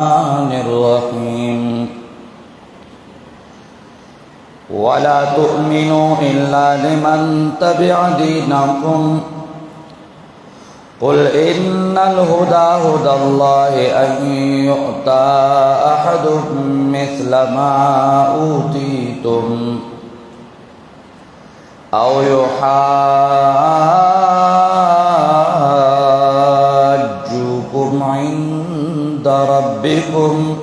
الرحيم ولا تؤمنوا إلا لمن تبع دينكم قل إن الهدى هدى الله أن يؤتى أحد مثل ما أوتيتم أو يحاجوكم عند ربكم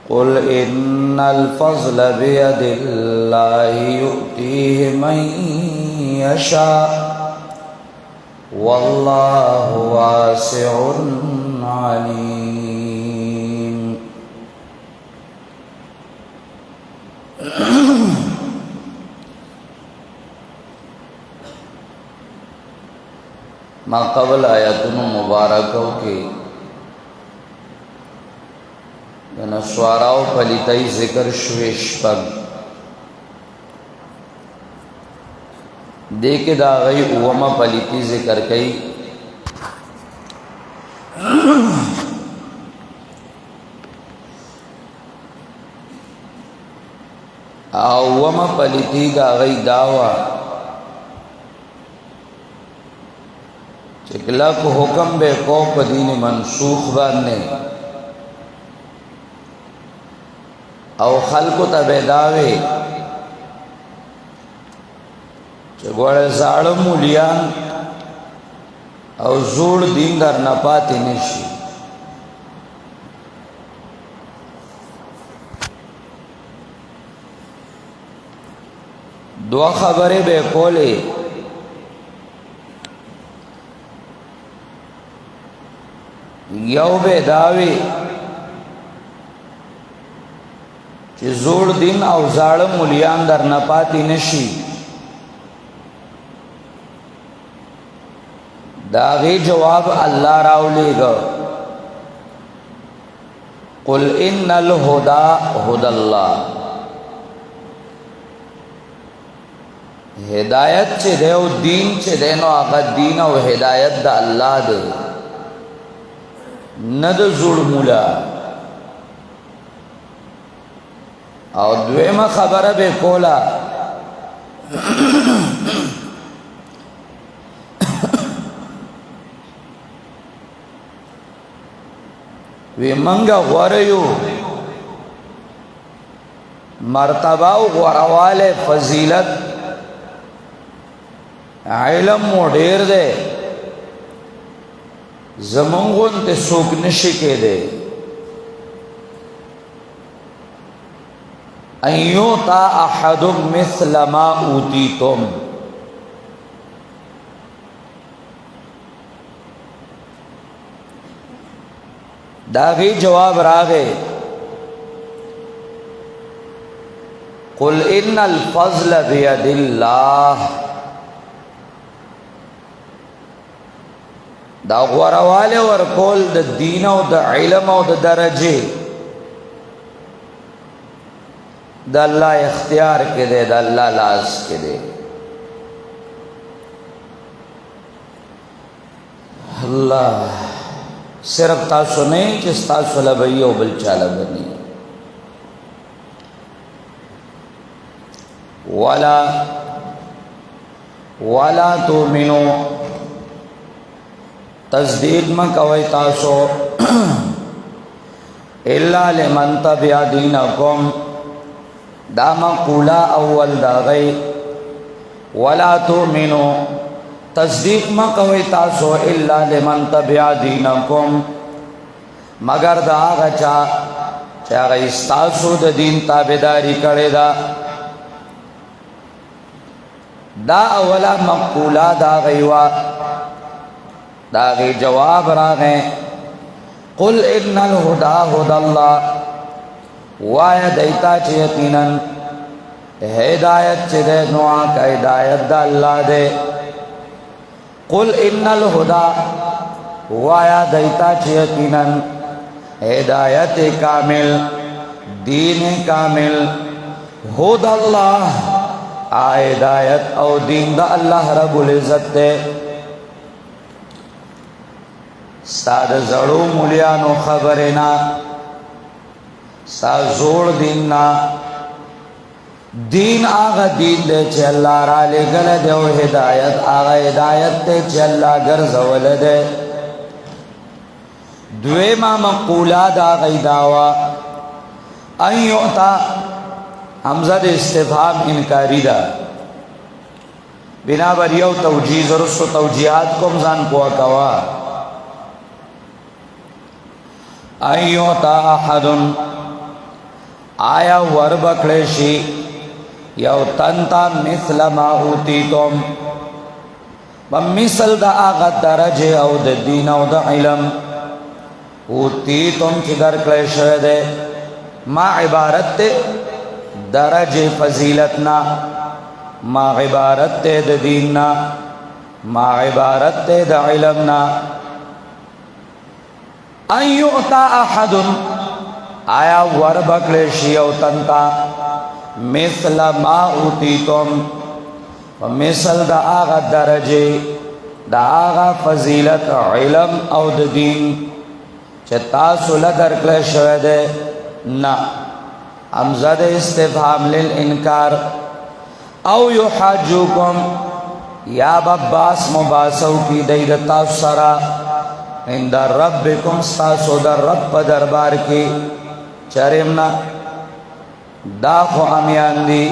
قل إن الفضل بيد الله يؤتيه من يشاء والله واسع عليم. ما قبل آیاتونو مبارکو کی نسواراو پلیتای ذکر شویش پگ دیکھ دا غی اوما پلیتی ذکر کئی اوما پلیتی دا غی داوا چکلا کو حکم بے کو پدین منسوخ باننے او خلقو تا بیداوے چگوڑے زاڑ مولیان او زوڑ دین در نپاتی نشی دو خبریں بے کولے یو بیداوے چې زوړ دین او زاړه مولیان در نه پاتې نشي دا غي جواب الله راولېږي قل ان الهدى هدى الله هدایت چې دی او دین چې دی نو هغه دین او هدایت د الله دی نه د زوړ مولا او دویمه خبره به کولا وی منګه غوړیو مرتبه او غورواله فضیلت علم مو ډیر ده زمونږ ته څوک نشي کېده ان یوتا احد مثل ما اوتیتم داغی جواب راغے قل ان الفضل بید اللہ دا غورواله ورکول د دین او د علم او د درجه د الله اختیار کې دی د الله لاس کې دی الله صرف تاسو نه چې تاسو له وی او بل چاله بني ولا تؤمنو تصدیق ما کوي تاسو الا لمن تبع دینکم دا مقولا اول دا غی ولا تؤمنو تصدیق ما کوي تاسو الا لمن تبع دینکم مگر دا آغا چا غی استاسو دا دین تابداری کرے دا اولا مقولا دا غیوا دا غی جواب را گئے قل ان الہدا ہدا اللہ وایا دیتا چی یقینا ہدایت چی دے نوعا کا ہدایت دا اللہ دے قل ان الہدا وایا دیتا چی یقینا ہدایت کامل دین کامل ہدا اللہ ہدایت او دین دا اللہ رب العزت دے ستا د زړو مولیانو خبرې نه، ستا زوړ دین نه. دین هغه دین دی چې الله را لېږلی دی، او هدایت هغه هدایت دی چې الله ګرځولی دی. دویمه مقوله د هغوی دا وه ان یعطا، حمزه د استفهام انکاري ده، بنابر یو توجیه زرستو توجیهات کوم ځان پوه کوه. ان یعطا احد، آیا وربکړی شي یو تن ته مثل ما اوتیتم، مثل د هغه درجې او د دین او د علم اوتیتم چې درکړی شوی دی. ما عبارت دی درجه فضیلتنا، ما عبارت دی د دیننا، ما عبارت دی د علمنا. ان یعطا احد، آیا وربکړی شي یو تن ته مثل ما اوتیتم، مثل د هغه درجې د هغه فضیلت علم او د دین چې تاسو له درکړی شوی دی. نه، حمزه د استفهام للانکار. او یحاجوکم، یا بباس مباسو کی دی د تاسو سره عند ربکم، ستاسو د رب په دربار کې. چریم نه، دا خو امیان دی.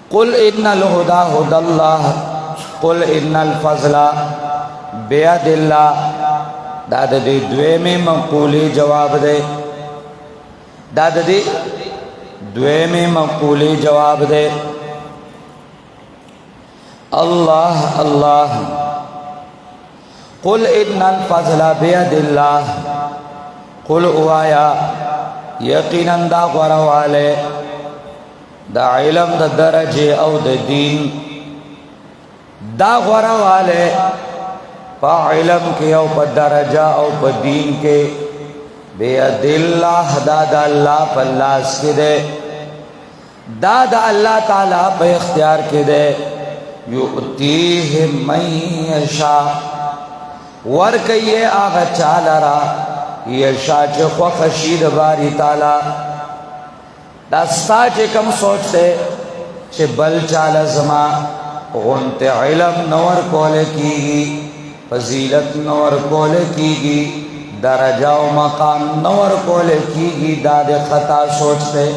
قل ان الهدى هدى الله، قل ان الفضل بيد الله. دا د دې دویمه مقولې جواب دی، دا د دې دویمه مقولې جواب دی. الله الله، قل ان الفضل بيد الله، قل اوایا یقینا دا غرواله دا علم د درجه او د دین، دا غرواله په علم کې او په درجه او په دین کې بید الله، دا د الله په لاس کې دی، دا د الله تعالی په اختیار کې دی. یؤتیه من یشاء، ورکیه هغه چا لرا یشاء چې خوښ شي د باری تعالی. دا ستا چې کوم سوچ دی چې بل چاله زما غونته علم نور کولی کېږي، فضیلت نور کولی کېږي، درجه او مقام نور کولی کېږي، دا د خطا سوچ دی.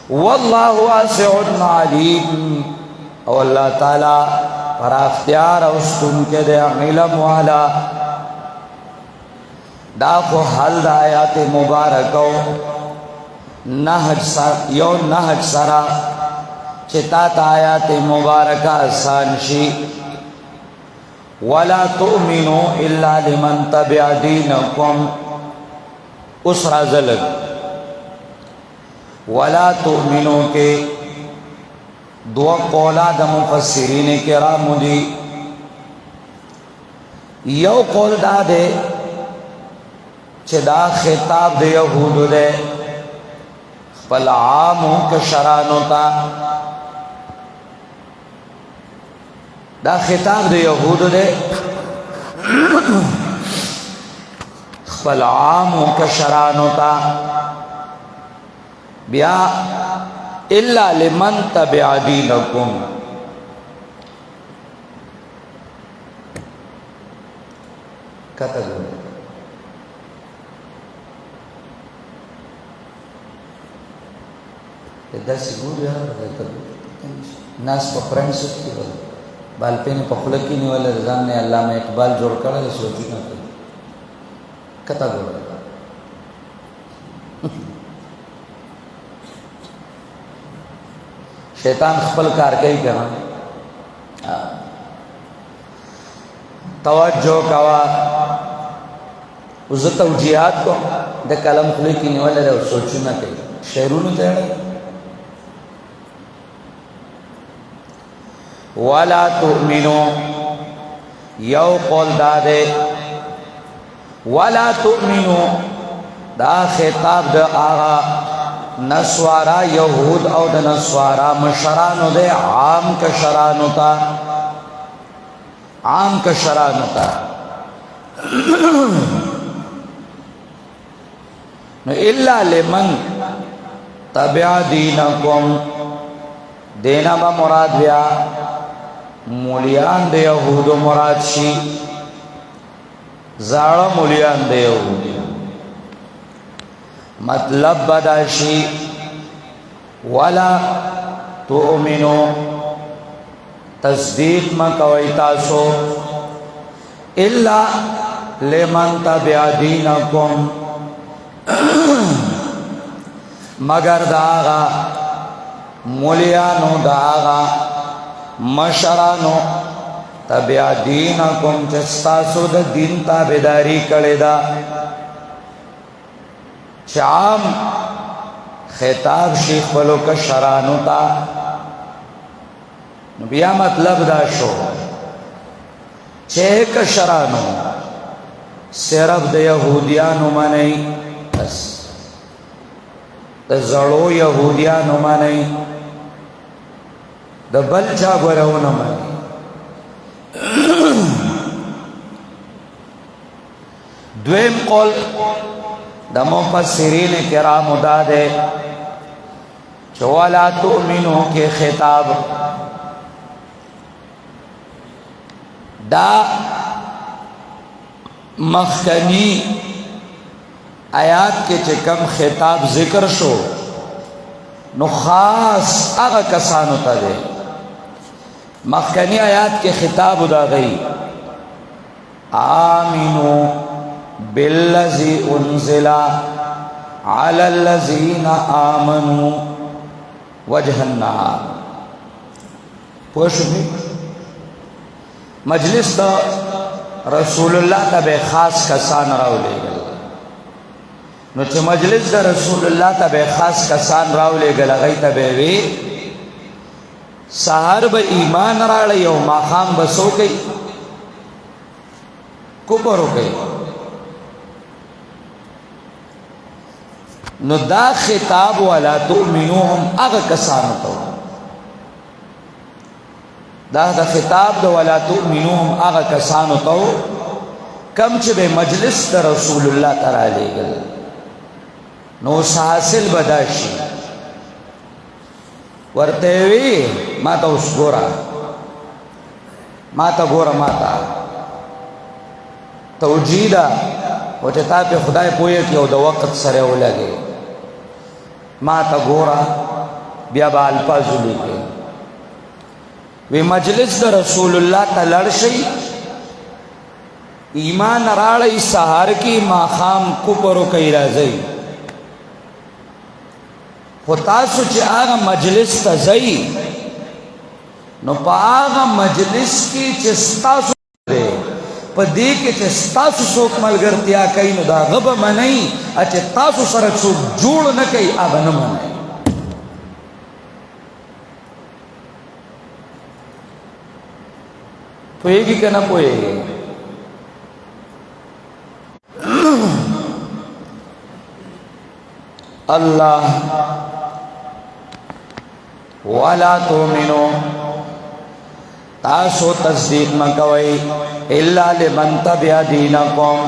والله واسع علیم، او الله تعالی پر اختیار او ستون کې د علم والا. دا خو حل د آیات مبارکو نهج سرا چې تا ته آیات مبارکه آسان شي. ولا تؤمنوا الا لمن تبع دینکم، اس رازلگ ولا تؤمنوا کے دو قولا د مفسرین کرام دی. یو قول دا دے چې دا خطاب د یهودو دے خپل عامو کشرانو تا، دا خطاب د یهودو دے خپل عامو کشرانو تا. بیا الا لمن تبع دینکم، کته ګورئ داسې ګورئ ناس په پرنسپ کې بالپین په خوله کې نیولې ځان نه علامه اقبال جوړ کړی سوچونه کوي. کته ګورئ شیطان خپل کار کوي کنه. توجه کوا عزت او جهاد کو د کلم خلی کې نیولې او سوچونه کوي، شعرونو ته ولا تؤمنوا. یو قول داده ولا تؤمنوا، دا خطاب د آغا نسوارا یهود او د نسوارا مشرانو دے عام کشرانو تا. عام کشرانو ته نو الا لمن تبع دینکم دینا با مراد بیا مولیان د یهودو مراد شي زاړه مولیان د یهودو مطلب بدا شي ولا تؤمنو تصدیق ما کوي تاسو الا لمن تبع دینکم مگر داغا مولیانو داغا مشرانو تبع دینکم چستاسو دا دین تابداری کړی دا چام خطاب شیخ بلو کشرانو تا بیا مطلب دا شو چه کشرانو صرف د یهودیانو منی بس د زړو یهودیانو منی د بل چا ګورونه منی دویم قول د مفسرین کرام دا ده چې ولا تؤمنو کې خطاب دا مخکنی آیات کې چې کم خطاب ذکر شو نو خاص هغه کسانو ته دی مخکنی آیات کې خطاب دا غي آمنو بالذی انزل علی الذین آمنوا وجه النهار پوښتنه مجلس دا رسول الله ته خاص کسان راولېږل نو چې مجلس دا رسول الله ته خاص کسان راولېږل هغه ته به وی سحر به ایمان راړی او ماخام به سو کوي کفر وکړي نو دا خطاب ولا تؤمنوهم هغه کسانو ته دا خطاب د ولا تؤمنوهم هغه کسانو ته کم چې به مجلس د رسول الله تعالی لګل نو حاصل بداشي ورته وی ما ته اوس ګورا ما ته توجیدا او ته تا په خدای پوهه کې او د وخت سره ولګي ما ته ګورا بیا به الفاظ لیکي وی مجلس د رسول الله تعالی شي ایمان راړی سحر کی ماخام کوپرو کوي راځي خو تاسو چې هغه مجلس ته ځئ نو په هغه مجلس کې چې تاسو په دې کې چې تاسو څوک ملګرتیا کوي نو دا غبه منئ چې تاسو سره څوک جوړ نه کوي هغه نه منئ پوهېږي که نه پوهېږي الله ولا تؤمنو تاسو تصدیق مکوئ الا لمن تبع دینکم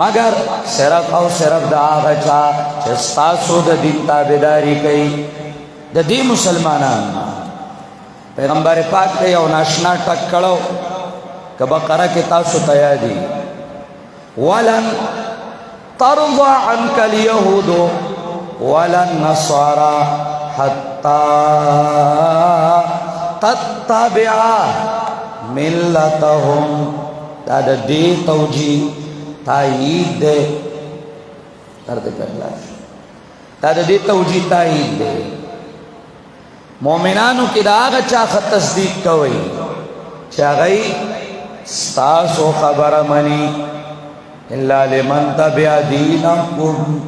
مگر صرف او صرف دا آغا چا چې تاسو د دین تابعداري کوي د دې مسلمانان پیغمبر پاک ته یو ناشنا ټک کړو که بقره کې تاسو ته یادي ولن ترضى عنك اليهود ولا النصارى حتى تتبع ملتهم دا د دې توجیه تایید ده درته پهلا دا د دې توجیه تایید ده مؤمنانو کې دا هغه چا تصدیق کوي چې هغه ستاسو خبره مني الا لمن تبع دینکم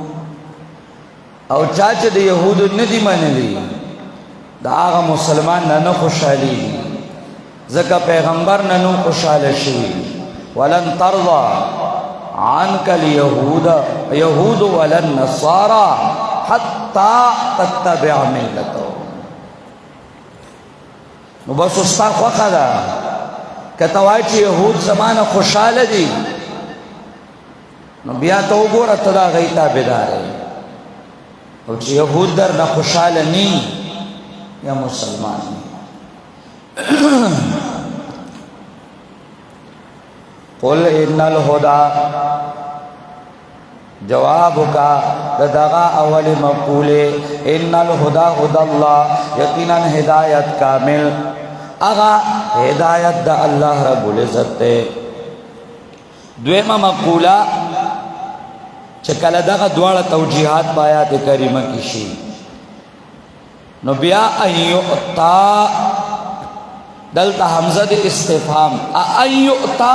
او چا چې د یهودو نه دي منلي دا هغه مسلمان نه خوشحالي ځکه پیغمبر نه خوشاله شي ولن ترضى عنك اليهود ولا النصارى حتى تتبع ملتهم نو بس استا خوخه ده کته وای چې يهود زمانه خوشاله دي نو بیا ته وګوره ته دا غي تابعدار او چې يهود در نه خوشاله ني یا مسلمان قل ان الهدى جواب کا دغا اول مقولے ان الهدى هدى الله یقینا ہدایت کامل اغا ہدایت دا اللہ رب العزت تے دویمہ مقولہ چکل دغا دوار توجیحات بآیات کریمہ کی شی نو بیا ایؤتا دلتا حمزہ استفہام ایؤتا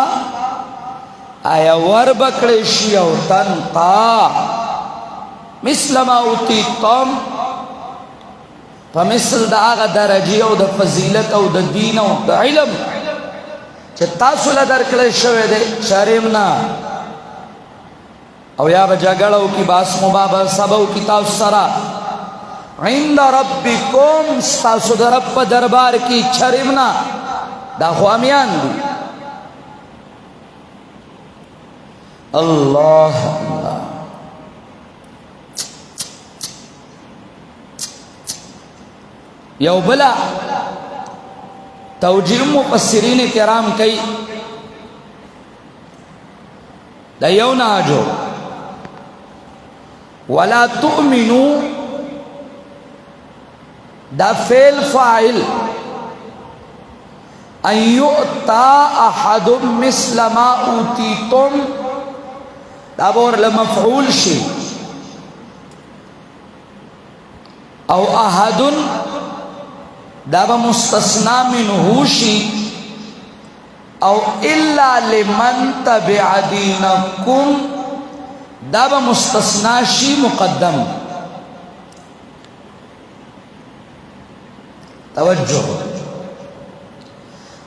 آیا ور بکڑی شیعو تنقا مثل ما اوتیتم فمثل دا آغا درجی او دا فضیلت او دا دین او دا علم چه تاسو لدرکڑی شوی دے شرمنا او یا بجاگڑو کی باس مبابا سبو کی تاسو سرا عند ربکم ستاسو دا رب دربار کی شرمنا دا خوامیان دی اللہ اللہ یو بلا توجیہ مفسرین کرام کئی دا یو ناجو ولا تؤمنو دا فعل فاعل ان یؤتا احد مثل ما اوتیتم دا بور لمفعول شي او احد دا مستثنى منه شي او الا لمن تبع دينكم دا مستثنى شي مقدم توجہ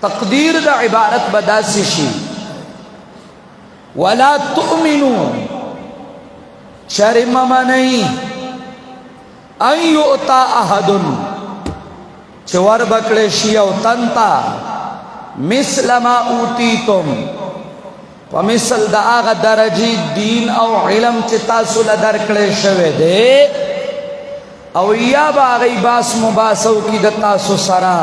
تقدیر دا عبارت بداسی شي ولا تؤمنوا شرم منی ان یؤتا احد چور بکڑے شیعو تنتا مثل ما اوتیتم ومثل دا آغا درجی دین او علم چتاسو لدرکڑے شوے دے او یا باغی باس مباسو کی دتاسو سرا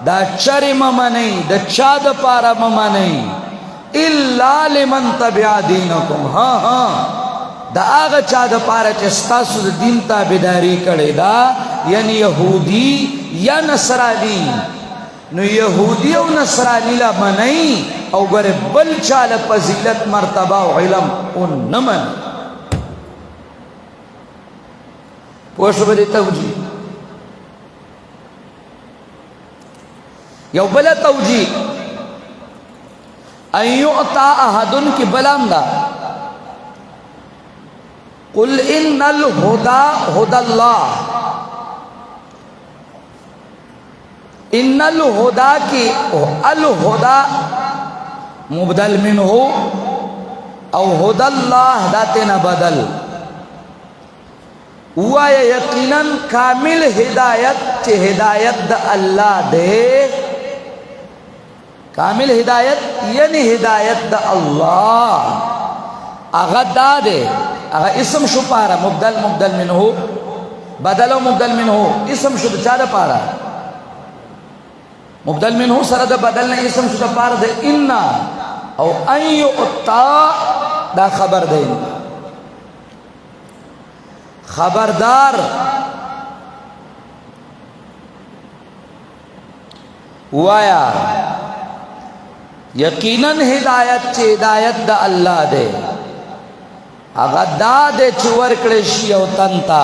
دا چرم منی دا چاد پارا منی الا لمن تبع دینکم ہاں ہاں دا آغا چا دا پارا چستاسو دا دین تابداری کڑے دا یعنی یہودی یا نصرانی نو یہودی او نصرانی لا منئی او گر بل چال پزیلت مرتبہ و علم ان نمن پوشو بدی توجی یو بلا توجی ان یعطا احدن کی بلام دا قل ان الہدا ہدا اللہ ان الہدا کی الہدا مبدل من ہو او ہدا اللہ داتنا بدل ہوا یقیناً کامل ہدایت چہ ہدایت دا اللہ دے کامل ہدایت یعنی ہدایت دا اللہ اغا دا دے اغا اسم شو پارا مبدل مبدل منہو بدل و مبدل منہو اسم شو دا چاہ پارا مبدل منہو سرد بدل نے اسم شو دا پارا دے اننا او ان یعطا دا خبر دے خبردار وایا یقیناً ہدایت چے ہدایت دا اللہ دے اگا دا دے چور کڑشی او تنتا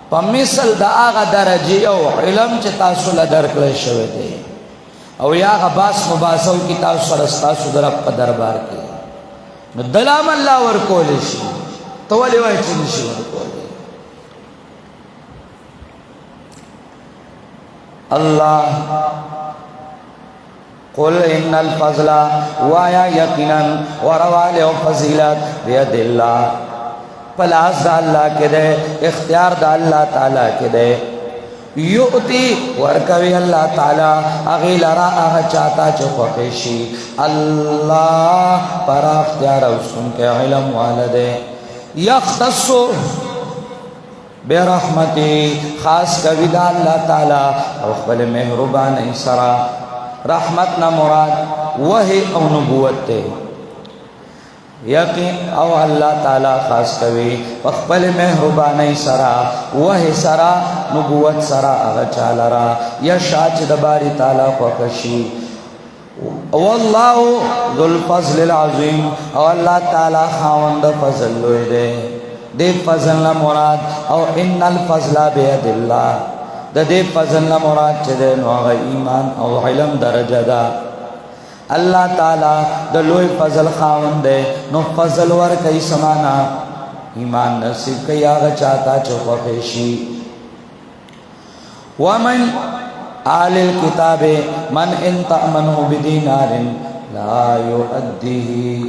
پا مثل دا آغا درجی او علم چے تاسو لدر کڑشوے دے او یا آغا باس مباسو کی تاسو رستاسو در اپا دربار کے دلام اللہ ورکولشی تو ولی وائی چنشی ورکولے اللہ قل ان الفضل وایا یقینا وروال و فضیلت بید اللہ پلاس دا اللہ کے دے اختیار دا اللہ تعالیٰ کے دے یؤتی ورکوی اللہ تعالی اغی لرا اغا چاہتا چو خوخشی اللہ پر اختیار اسن کے علم والدے یختصو بے رحمتی خاص کبھی دا اللہ تعالی او خبل محربان سرا رحمت نا مراد وحی او نبوت تے یقین او اللہ تعالی خاص کبھی خبل محربان سرا وحی سرا نبوت سرا اغا چالرا یا شاچ دباری تعالی خوکشی واللہ ذو الفضل العظیم او اللہ تعالی خاوند فضل لوئے دے دے فضل مراد او ان الفضل بید اللہ دا دے فضل مراد چدے نوغ ایمان او علم درجہ دا اللہ تعالی دا لوئی فضل خاون دے نو فضل ور کئی سمانا ایمان نصیب کئی آغا چاہتا چوکا خیشی ومن آل الكتاب من ان تأمنه بدینار لا یؤدیه